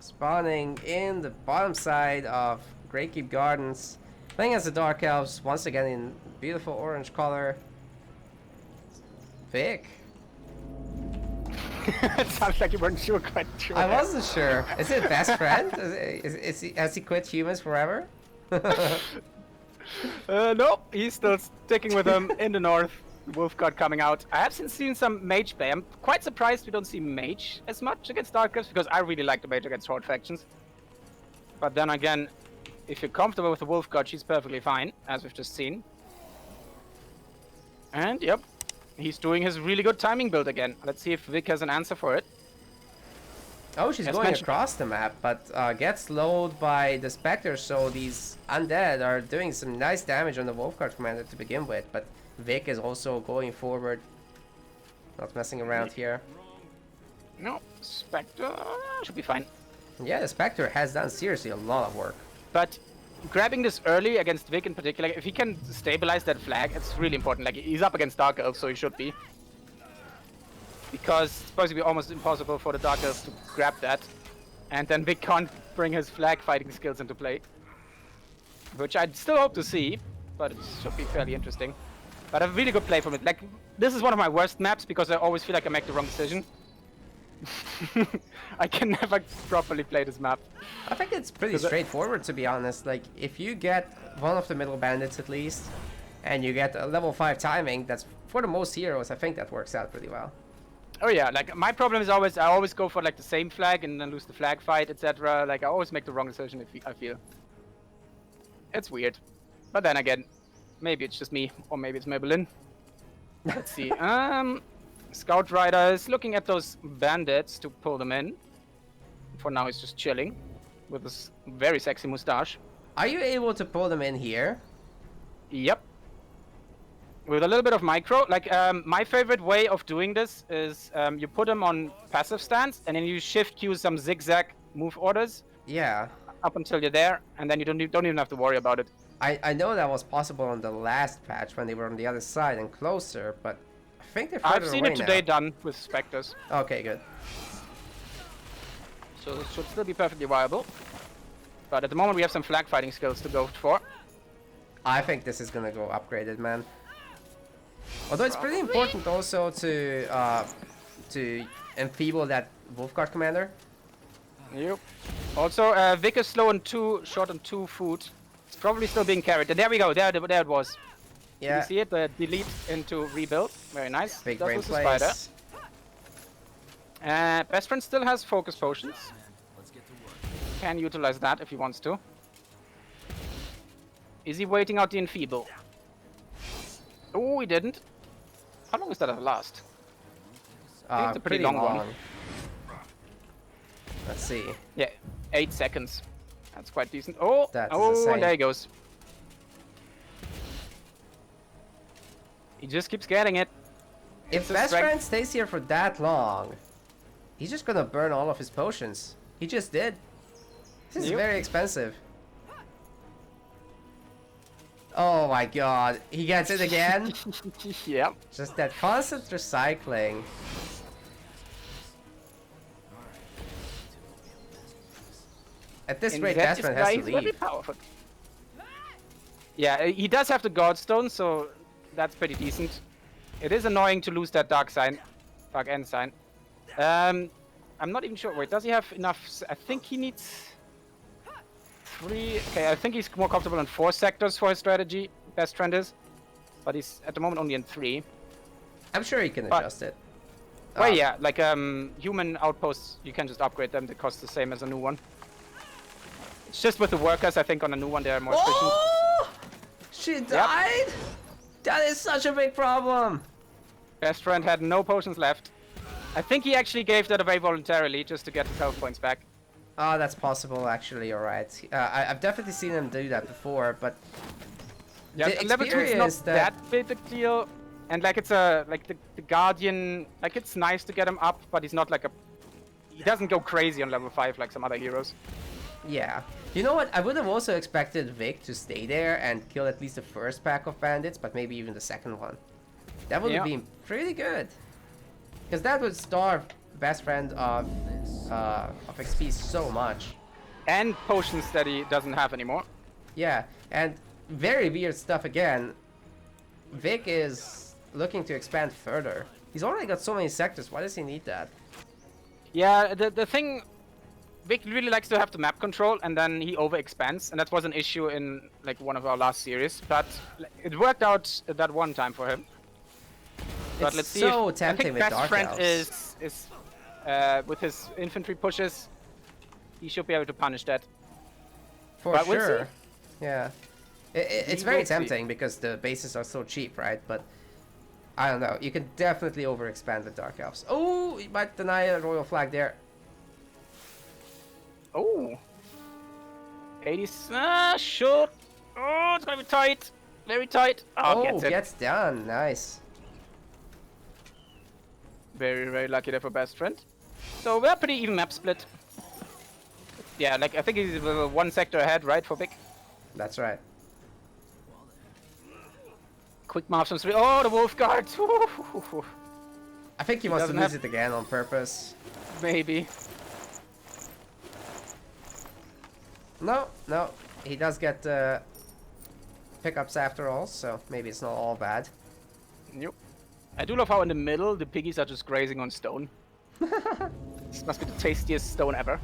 spawning in the bottom side of Greykeep Gardens. Playing as the Dark Elves, once again in beautiful orange color. Vic. It sounds like you weren't sure quite sure. I wasn't sure. Is it best friend? Has he quit humans forever? Nope, he's still sticking with them in the north. Wolf Guard coming out. I have seen some mage play. I'm quite surprised we don't see mage as much against Dark Elves because I really like the mage against Horde factions. But then again, if you're comfortable with the Wolf Guard, she's perfectly fine, as we've just seen. And yep, he's doing his really good timing build again. Let's see if Vic has an answer for it. Oh, she's going across the map, but gets slowed by the Spectre, so these undead are doing some nice damage on the Wolfguard commander to begin with, but Vic is also going forward, not messing around here. No, Spectre should be fine. Yeah, the Spectre has done seriously a lot of work. But grabbing this early against Vic in particular, if he can stabilize that flag, it's really important. Like, he's up against Dark Elves, so he should be. Because it's supposed to be almost impossible for the Dark Elves to grab that. And then Vic can't bring his flag fighting skills into play. Which I'd still hope to see, but it should be fairly interesting. But a really good play from it. Like, this is one of my worst maps because I always feel like I make the wrong decision. I can never properly play this map. I think it's pretty straightforward, to be honest. Like, if you get one of the middle bandits at least, and you get a level 5 timing, that's for the most heroes, I think that works out pretty well. Oh yeah, like my problem is I always go for like the same flag and then lose the flag fight, etc. Like I always make the wrong decision if I feel. It's weird. But then again, maybe it's just me, or maybe it's Maybelline. Let's see. Scout Rider is looking at those bandits to pull them in. For now he's just chilling with this very sexy mustache. Are you able to pull them in here? Yep. With a little bit of micro. Like, my favorite way of doing this is you put them on passive stance and then you shift Q some zigzag move orders. Yeah. Up until you're there, and then you don't even have to worry about it. I know that was possible on the last patch when they were on the other side and closer, but I think they're further I've seen it today now. done with Spectres. Okay, good. So this should still be perfectly viable. But at the moment we have some flag fighting skills to go for. I think this is gonna go upgraded, man. Although it's pretty important also to enfeeble that Wolfguard commander. Yep. Also, Vic is slow on 2, short on 2 food. It's probably still being carried. And there we go. There it was. Yeah. You see it? The delete into rebuild. Very nice. Big That brain was the spider. plays. Best Friend still has focus potions. Can utilize that if he wants to. Is he waiting out the enfeeble? Oh, he didn't. How long is that last? I think it's a pretty long one. Let's see. Yeah, 8 seconds. That's quite decent. Oh, That's oh, insane. and there he goes. He just keeps getting it. If Best Friend stays here for that long, he's just gonna burn all of his potions. He just did. This is very expensive. Oh my god, he gets it again? Yep. Just that constant recycling. At this rate, Best Friend has to leave. Very powerful. Yeah, he does have the Godstone, so that's pretty decent. It is annoying to lose that Dark End sign. I'm not even sure. Wait, does he have enough? I think he needs 3. Okay, I think he's more comfortable in 4 sectors for his strategy. Best Friend is, but he's at the moment only in 3. I'm sure he can adjust it. Well, yeah, like human outposts, you can just upgrade them. They cost the same as a new one. It's just with the workers, I think on a new one they're more efficient. Oh! She died? Yep. That is such a big problem. Best Friend had no potions left. I think he actually gave that away voluntarily just to get his health points back. Oh, that's possible actually, you're right. I've definitely seen him do that before, but... Yeah, level 2 is not that big a deal. And like it's like the Guardian, like it's nice to get him up, but he's not like a... He doesn't go crazy on level 5 like some other heroes. Yeah. You know what? I would have also expected Vic to stay there and kill at least the first pack of bandits, but maybe even the second one. That would have been pretty good. Because that would starve best friend of XP so much. And potions that he doesn't have anymore. Yeah, and very weird stuff again. Vic is looking to expand further. He's already got so many sectors. Why does he need that? Yeah, the thing, Vic really likes to have the map control, and then he overexpands, and that was an issue in like one of our last series. But it worked out that one time for him. But It's let's see. so I tempting think with best Dark friend Elves. is with his infantry pushes, he should be able to punish that. For but we'll sure. see. Yeah. It's We very will see. tempting because the bases are so cheap, right? But I don't know. You can definitely overexpand with Dark Elves. Oh, you might deny a royal flag there. Oh. 80s. Short. Oh, it's gonna be tight. Very tight. Oh, gets it. Gets done. Nice. Very, very lucky there for best friend. So we're pretty even map split. Yeah, like I think he's one sector ahead, right, for Vic? That's right. Quick march on 3. Oh, the wolf guard. I think he wants to doesn't lose have- it again on purpose. Maybe. No, no. He does get pickups after all, so maybe it's not all bad. Nope. I do love how in the middle the piggies are just grazing on stone. This must be the tastiest stone ever.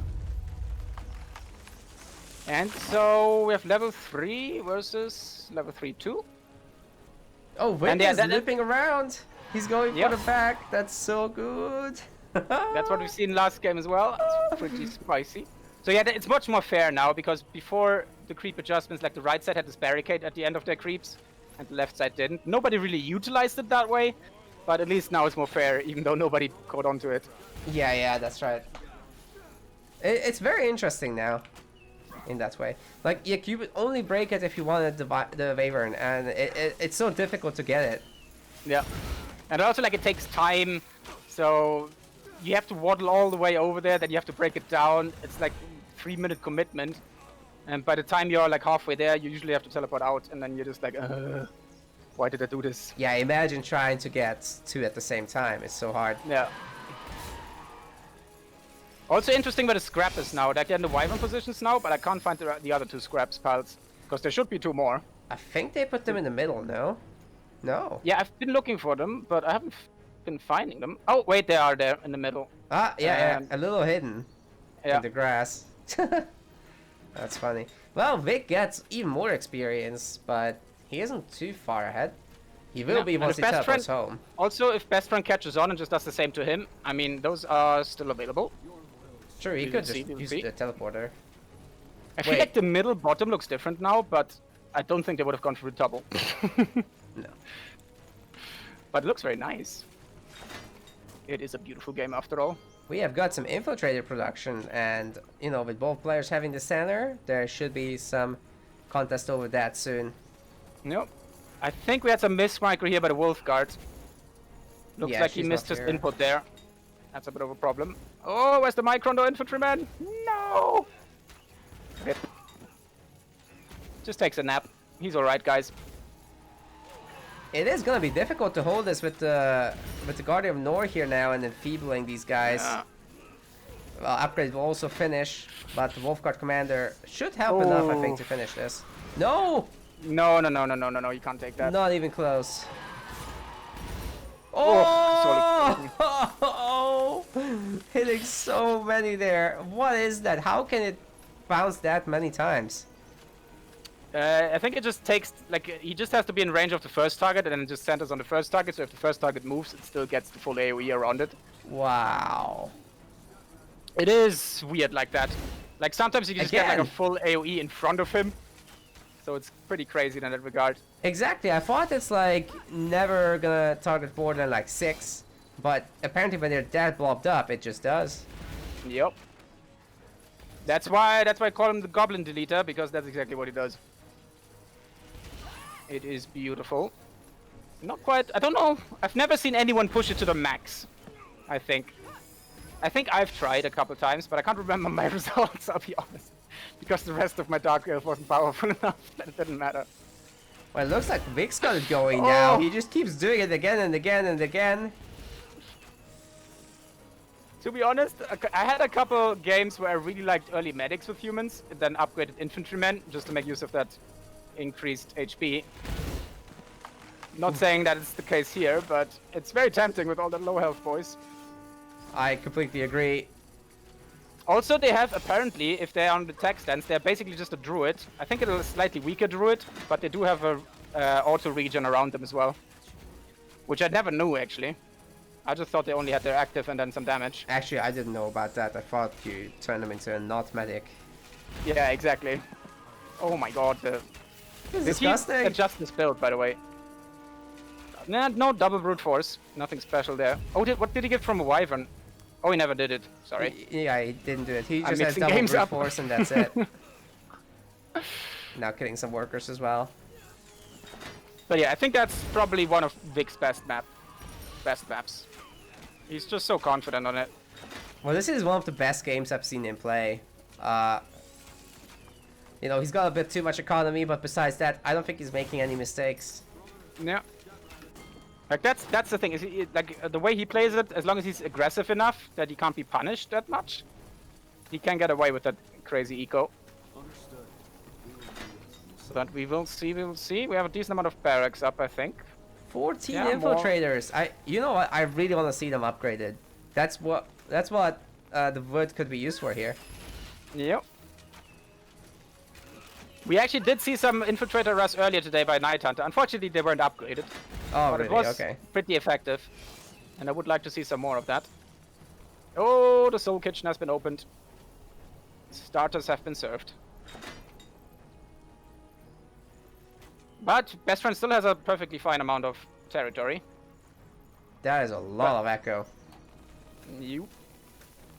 And so we have level 3 versus level 3-2. Oh, Vic And yeah, is that- looping around. He's going Yep. for the back. That's so good. That's what we've seen last game as well. It's pretty spicy. So yeah, it's much more fair now because before the creep adjustments, like the right side had this barricade at the end of their creeps, and the left side didn't. Nobody really utilized it that way, but at least now it's more fair, even though nobody caught on to it. Yeah, that's right. It's very interesting now, in that way. Like, you would only break it if you wanted the Wyvern, and it's so difficult to get it. Yeah, and also like it takes time, so you have to waddle all the way over there, then you have to break it down. It's like 3-minute commitment, and by the time you're like halfway there, you usually have to teleport out, and then you're just like, why did I do this? Yeah, imagine trying to get two at the same time. It's so hard. Yeah. Also interesting where the scrap is now. They're in the wyvern positions now, but I can't find the other 2 scraps piles. Because there should be 2 more. I think they put them in the middle, no? No. Yeah, I've been looking for them, but I haven't been finding them. Oh, wait, they are there in the middle. Ah, yeah, a little hidden Yeah. in the grass. That's funny. Well, Vic gets even more experience, but he isn't too far ahead. He will Yeah, be and once the he best teleports friend- home. Also, if best friend catches on and just does the same to him, I mean, those are still available. Sure, he We'll could see, just we'll use see. the teleporter. I feel Wait. like the middle bottom looks different now, but I don't think they would have gone for the double. No. But it looks very nice. It is a beautiful game after all. We have got some infiltrator production, and, you know, with both players having the center, there should be some contest over that soon. Nope. I think we had some mismicro here by the wolf guard. Looks Yeah, like he she's missed not his here. input there. That's a bit of a problem. Oh, where's the micro infantryman? No! Rip. Just takes a nap. He's alright, guys. It is gonna be difficult to hold this with the Guardian of Nor here now and enfeebling these guys. Yeah. Well, upgrade will also finish, but the Wolfguard commander should help enough, I think, to finish this. No! No, you can't take that. Not even close. Oh, Oh! Hitting so many there. What is that? How can it bounce that many times? I think it just takes, like, he just has to be in range of the first target and then it just centers on the first target, so if the first target moves, it still gets the full AoE around it. Wow. It is weird like that. Like, sometimes you just get, like, a Again. full AoE in front of him. So it's pretty crazy in that regard. Exactly, I thought it's like never gonna target more than like 6, but apparently when they're that blobbed up, it just does. Yep. That's why I call him the Goblin Deleter, because that's exactly what he does. It is beautiful. Not quite, I don't know. I've never seen anyone push it to the max, I think. I think I've tried a couple times, but I can't remember my results, I'll be honest. Because the rest of my Dark Elf wasn't powerful enough that it didn't matter. Well, it looks like Vic's got it going now. Oh. He just keeps doing it again and again and again. To be honest, I had a couple games where I really liked early medics with humans, and then upgraded infantrymen just to make use of that increased HP. Not saying that it's the case here, but it's very tempting with all the low health boys. I completely agree. Also, they have apparently, if they're on the tech stance, they're basically just a druid. I think it's a slightly weaker druid, but they do have a auto regen around them as well, which I never knew actually. I just thought they only had their active and then some damage. Actually, I didn't know about that. I thought you turned them into a not medic. Yeah, exactly. Oh my god. This is Did he disgusting. adjust this build, by the way? Nah, no double brute force. Nothing special there. Oh, what did he get from a wyvern? Oh, he never did it. Sorry. Yeah, he didn't do it. He I'm just has mixing double games brute up. force and that's it. Now killing some workers as well. But yeah, I think that's probably one of Vic's best maps. He's just so confident on it. Well, this is one of the best games I've seen him play. You know, he's got a bit too much economy, but besides that, I don't think he's making any mistakes. Yeah. Like that's the thing. Is the way he plays it? As long as he's aggressive enough that he can't be punished that much, he can get away with that crazy eco. But we will see. We will see. We have a decent amount of barracks up, I think. 14 Yeah, infiltrators. You know what? I really want to see them upgraded. That's what the wood could be used for here. Yep. We actually did see some infiltrator rush earlier today by Night Hunter. Unfortunately, they weren't upgraded. Oh, But really? it was Okay. pretty effective. And I would like to see some more of that. Oh, the Soul Kitchen has been opened. Starters have been served. But Best Friend still has a perfectly fine amount of territory. That is a lot of echo. You.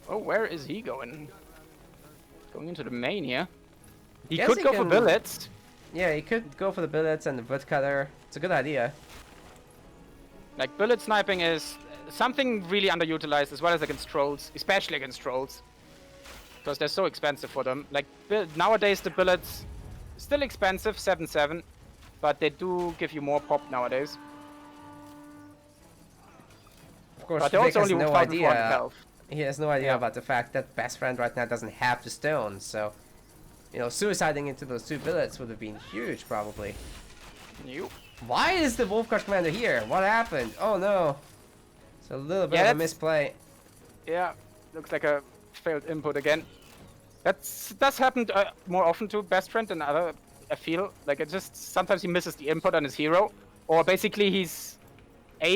Oh, where is he going? Going into the main here. He Guess could he go for can- billets. Yeah, he could go for the billets and the woodcutter. It's a good idea. Like, billet sniping is something really underutilized as well as against trolls, especially against trolls. Because they're so expensive for them. Like, nowadays the billets, still expensive, 7-7, but they do give you more pop nowadays. Of course, But they Vic also has only no 1,400 idea. health. He has no idea Yeah. about the fact that Best Friend right now doesn't have the stones, so... You know, suiciding into those two billets would have been huge, probably. You. Why is the Wolfguard commander here? What happened? Oh no. It's a little bit Yeah, of a that's- misplay. Yeah, looks like a failed input again. That's happened more often to Best Friend than other. I feel like it just sometimes he misses the input on his hero, or basically he's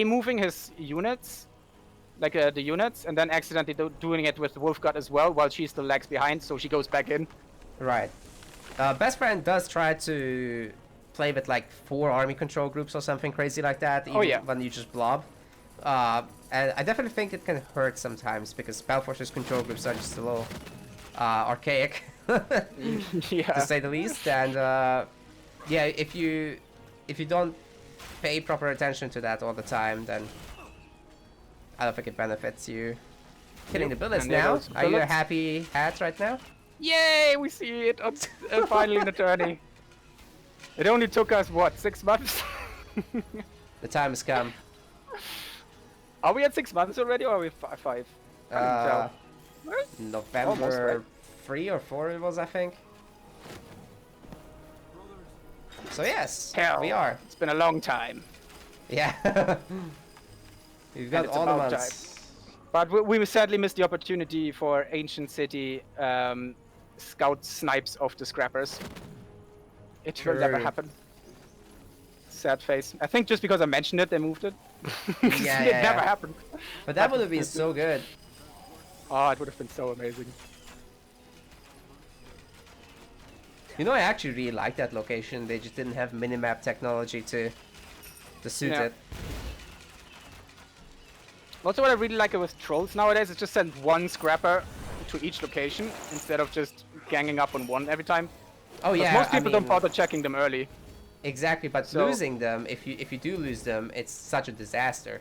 moving his units, like the units, and then accidentally doing it with the Wolfguard as well, while she still lags behind, so she goes back in. Right. Best Friend does try to play with like 4 army control groups or something crazy like that, even when you just blob. And I definitely think it can hurt sometimes because Spellforce's control groups are just a little archaic, Yeah. to say the least. And yeah, if you don't pay proper attention to that all the time, then I don't think it benefits you. Hitting the billets And there now. goes Are you a billets. happy hat right now? Yay! We see it on, finally in the tourney. It only took us what, 6 months? The time has come. Are we at 6 months already, or are we 5? I can't tell. Almost, November right? 3 or 4 it was, I think. So yes, Hell, we are. It's been a long time. Yeah. We've got it's all the about months. But we sadly missed the opportunity for Ancient City scout snipes of the scrappers. It will never True. happen. Sad face. I think just because I mentioned it, they moved it. Yeah, It yeah, never yeah. happened. But that would have been so good. Oh, it would have been so amazing. You know, I actually really like that location. They just didn't have minimap technology to suit Yeah. it. Also, what I really like with trolls nowadays is just send one scrapper to each location instead of just ganging up on one every time. Oh 'Cause yeah, most I people don't mean, bother checking them early. exactly. But So- losing them, if you do lose them, it's such a disaster.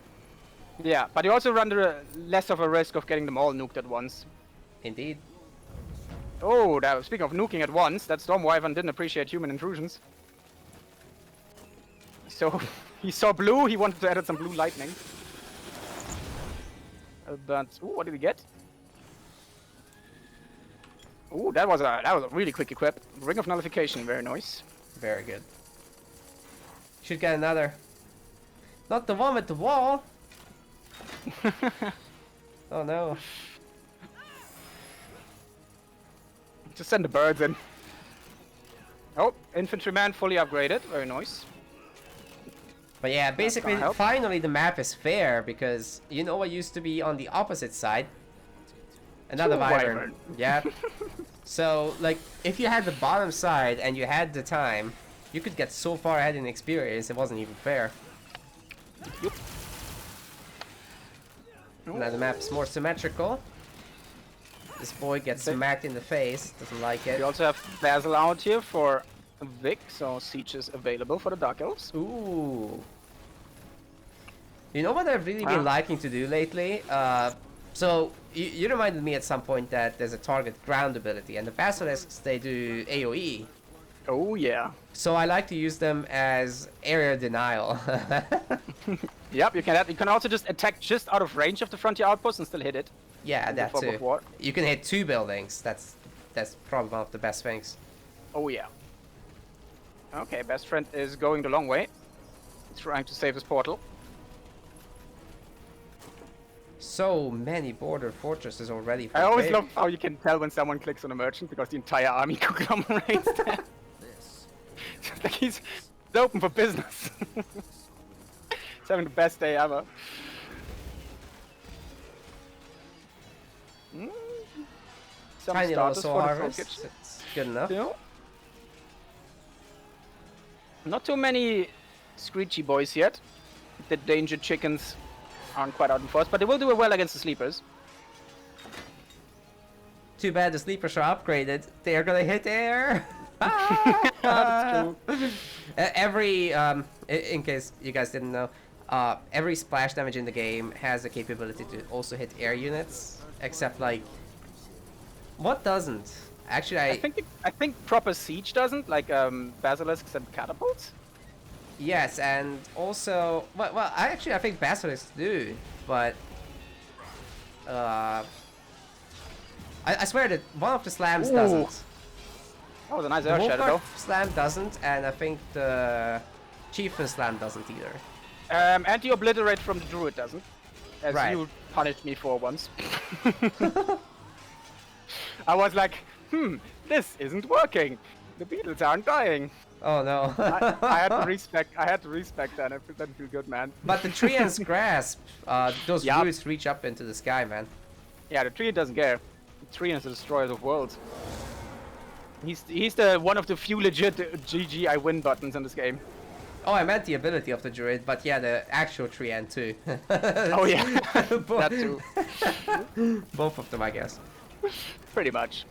Yeah, but you also run the less of a risk of getting them all nuked at once. Indeed. Oh, speaking of nuking at once, that Storm Wyvern didn't appreciate human intrusions. So, he saw blue, he wanted to add some blue lightning. But, ooh, what did he get? Ooh, that was a really quick equip. Ring of Nullification, very nice. Very good. Should get another. Not the one with the wall. Oh no. Just send the birds in. Oh, Infantryman fully upgraded, very nice. But yeah, basically, help. finally the map is fair because you know what used to be on the opposite side? Another Two Wyvern. Wyvern. Yeah. So, like, if you had the bottom side and you had the time, you could get so far ahead in experience, it wasn't even fair. Yup. Now the map is more symmetrical. This boy gets smacked in the face, doesn't like it. We also have Basil out here for Vic, so Siege is available for the Dark Elves. Ooh. You know what I've really been liking to do lately? So, you reminded me at some point that there's a target ground ability, and the Basilisks, they do AoE. Oh yeah. So I like to use them as area denial. Yep, you can also just attack just out of range of the frontier outpost and still hit it. Yeah, that Fog of too. War. You can hit 2 buildings. That's probably one of the best things. Oh yeah. Okay, best friend is going the long way. He's trying to save his portal. So many border fortresses already. For I always big. love how you can tell when someone clicks on a merchant because the entire army conglomerates there. Like he's open for business. He's having the best day ever. Some Tiny little starters soul for the harvest. focus. It's good enough. Yeah. Not too many screechy boys yet. The danger chickens aren't quite out in force, but they will do well against the sleepers. Too bad the sleepers are upgraded. They are gonna hit air. That's true. Every in case you guys didn't know, every splash damage in the game has the capability to also hit air units, except like what doesn't? Actually, I think proper siege doesn't, like basilisks and catapults. yes, and also well, I think basilisks do, but I swear that one of the slams Ooh. doesn't. That was a nice The air shadow Wolfguard slam doesn't, and I think the Chieftain slam doesn't either. though. Anti-obliterate from the druid doesn't, as Right. you punished me for once. I was like, this isn't working. The beetles aren't dying. Oh no. I had to respect. I had to respect that. It didn't feel good, man. But the Treant's grasp, those Yup. roots reach up into the sky, man. Yeah, the tree doesn't care. The tree is the destroyer of worlds. He's the one of the few legit GG I win buttons in this game. Oh, I meant the ability of the druid, but yeah, the actual Treant too. Oh yeah, that too. Both of them, I guess. Pretty much.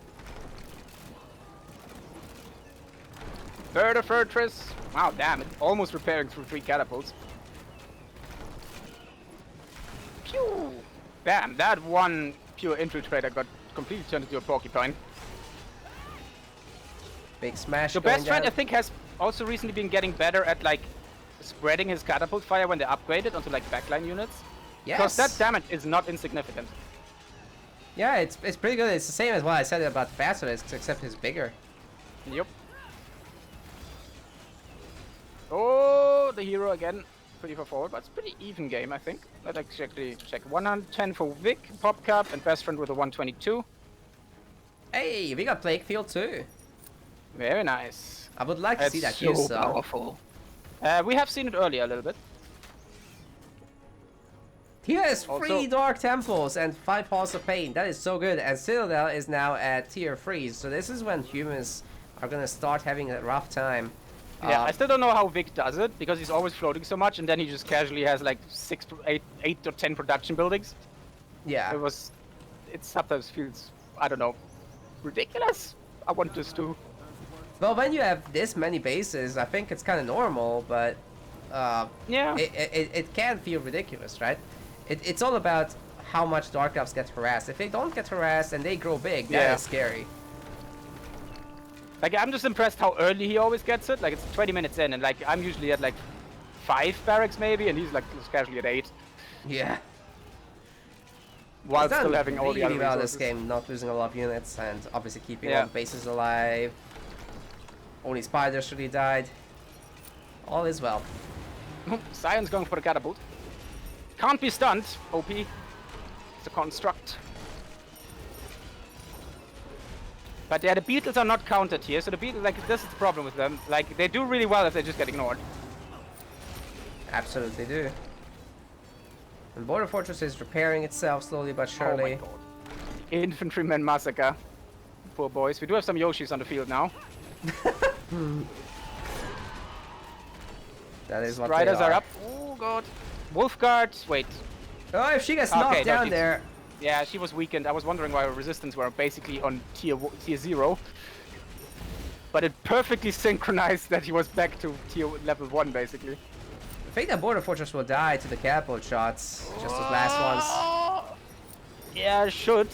Third of Fortress. Wow, damn it! Almost repairing through 3 catapults. Pew! Damn, that one pure infiltrator got completely turned into a porcupine. Big smash. So going best friend, I down. think, has also recently been getting better at like spreading his catapult fire when they upgrade it onto like backline units. Because Yes. that damage is not insignificant. Yeah, it's pretty good. It's the same as what I said about Basilisks, except it's bigger. Yep. Oh, the hero again. Pretty far forward, but it's a pretty even game, I think. Let's actually check. 110 for Vic, Pop Cup, and best friend with a 122. Hey, we got Plague Field too. Very nice. I would like to see that so used, though. powerful. We have seen it earlier a little bit. He has Also- 3 Dark Temples and 5 Halls of Pain. That is so good. And Citadel is now at tier 3. So this is when humans are gonna start having a rough time. Yeah, I still don't know how Vic does it because he's always floating so much, and then he just casually has like 8 or 10 production buildings. Yeah. It sometimes feels, I don't know, ridiculous. I want this too. Well, when you have this many bases, I think it's kind of normal, but Yeah. it can feel ridiculous, right? It's all about how much Dark Elves get harassed. If they don't get harassed and they grow big, that Yeah. is scary. Like, I'm just impressed how early he always gets it. Like, it's 20 minutes in, and like, I'm usually at like 5 barracks maybe, and he's like just casually at 8. Yeah. while He's done still having all the other really well resources. this game, not losing a lot of units and obviously keeping Yeah. all the bases alive. Only spiders really died. All is well. Sion's going for the catapult. Can't be stunned. OP. It's a construct. But yeah, the beetles are not counted here, so the beetles, like, this is the problem with them. Like, they do really well if they just get ignored. Absolutely do. And Border Fortress is repairing itself slowly but Oh my surely. god. Infantryman massacre. Poor boys. We do have some Yoshis on the field now. That is what Riders they are up. Oh god. Wolfguard. Wait. Oh, if she gets knocked down she's- there. Yeah, she was weakened. I was wondering why her resistance were basically on tier 0. But it perfectly synchronized that he was back to tier level 1, basically. I think that Border Fortress will die to the catapult shots, just as last ones. Yeah, it should.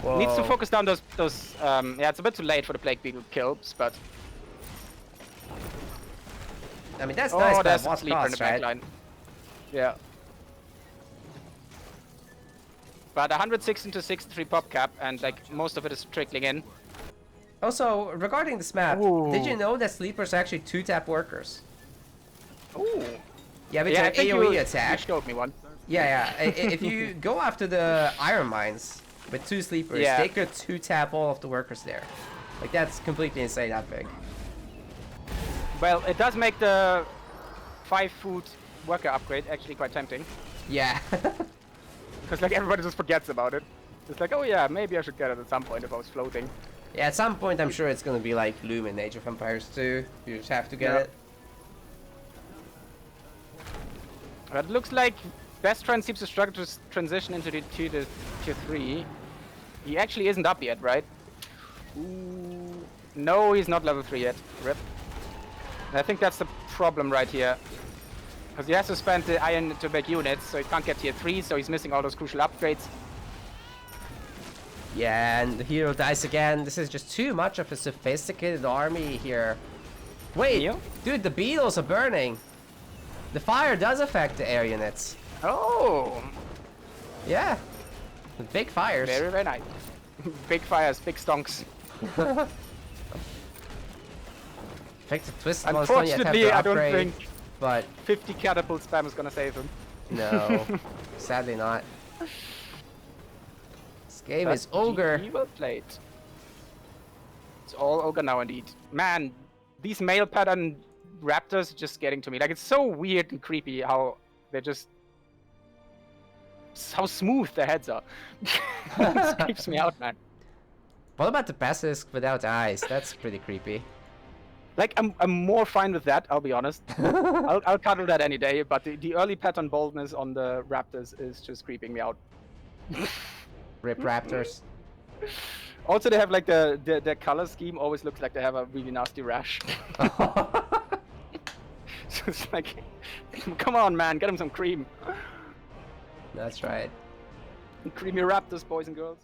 Whoa. Needs to focus down those yeah, it's a bit too late for the Plague Beetle kills, but... I mean, that's nice, but there's a what's sleeper in the cost, back right? line. Yeah. But 116 to 63 pop cap, and like most of it is trickling in. Also, regarding this map, Ooh. did you know that sleepers are actually 2-tap workers? Ooh. Yeah, with Yeah, I an think AoE you attack. showed me one. Yeah. If you go after the iron mines with 2 sleepers, Yeah. they could 2-tap all of the workers there. Like, that's completely insane that big. Well, it does make the 5-food worker upgrade actually quite tempting. Yeah. Because like everybody just forgets about it. It's like, oh yeah, maybe I should get it at some point if I was floating. Yeah, at some point I'm sure it's gonna be like Loom in Age of Empires 2. You just have to get Yeah. it. But it looks like Best Friend seems to struggle to transition into the tier 3. He actually isn't up yet, right? Ooh. No, he's not level 3 yet. Rip. And I think that's the problem right here. Because he has to spend the iron to make units, so he can't get tier 3, so he's missing all those crucial upgrades. Yeah, and the hero dies again. This is just too much of a sophisticated army here. Wait, Neo? dude, the beetles are burning. The fire does affect the air units. Oh! Yeah. Big fires. Very, very nice. Big fires, big stonks. I think the twist ones don't yet have Unfortunately, to I don't upgrade, think but 50 catapult spam is gonna save him. no, sadly not. This game is But ogre. GG, well played. It's all ogre now indeed. Man, these male pattern raptors are just getting to me. Like, it's so weird and creepy how they're just... how smooth their heads are. It creeps me out, man. What about the basilisk without eyes? That's pretty creepy. Like, I'm more fine with that, I'll be honest. I'll cuddle that any day, but the early pattern boldness on the raptors is just creeping me out. Rip raptors. Also, they have like the color scheme always looks like they have a really nasty rash. So it's like, come on, man, get him some cream. That's right. Creamy raptors, boys and girls.